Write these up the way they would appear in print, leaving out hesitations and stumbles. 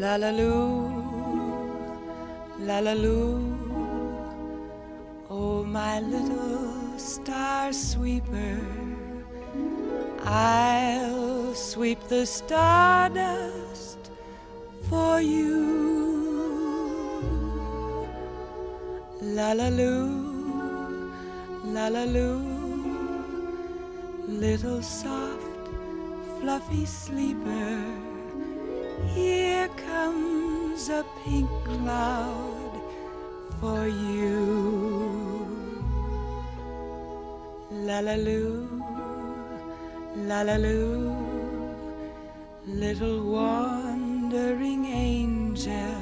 La la loo, la la loo. Oh, my little star sweeper, I'll sweep the stardust for you. La la loo, la la loo. Little soft, fluffy sleeper, here comes a pink cloud for you. La la loo, la la loo. Little wandering angel,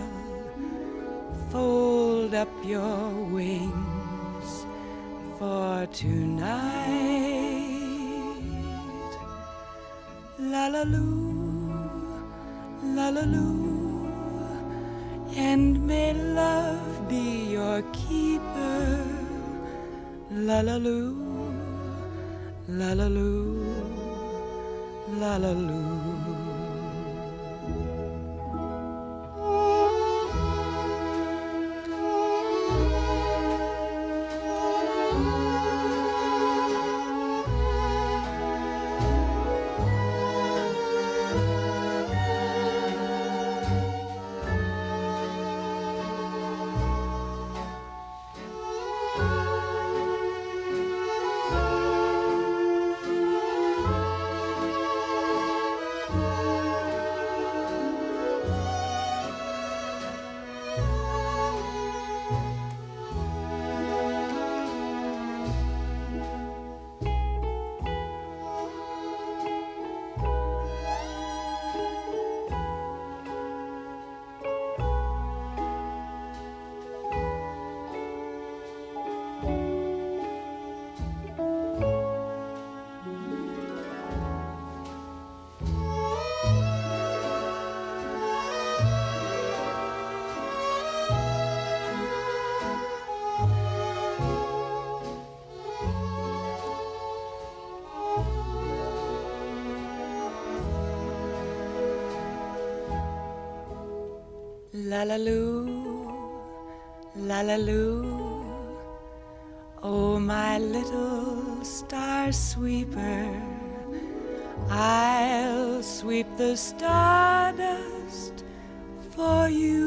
fold up your wings for tonight. La la loo, la la loo, and may love be your keeper. La la loo, la la loo, la la loo. La la loo, la la loo. Oh, my little star sweeper, I'll sweep the stardust for you.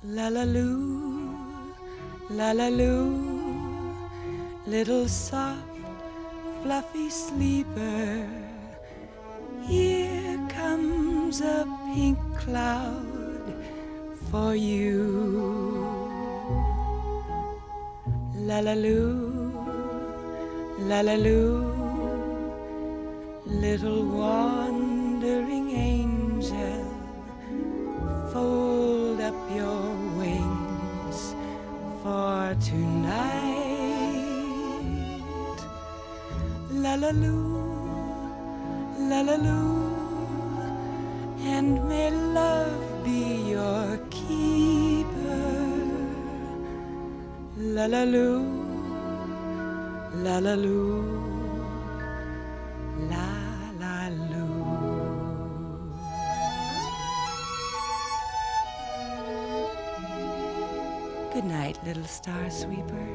La la loo, la la loo. Little soft, fluffy sleeper, here comes a pink cloud for you. La la loo, la la loo. Little wandering angel, fold up your wings for tonight. La la loo, la la loo, and may love be your keeper. La la loo, la la loo, la la loo. Good night, little star sweeper.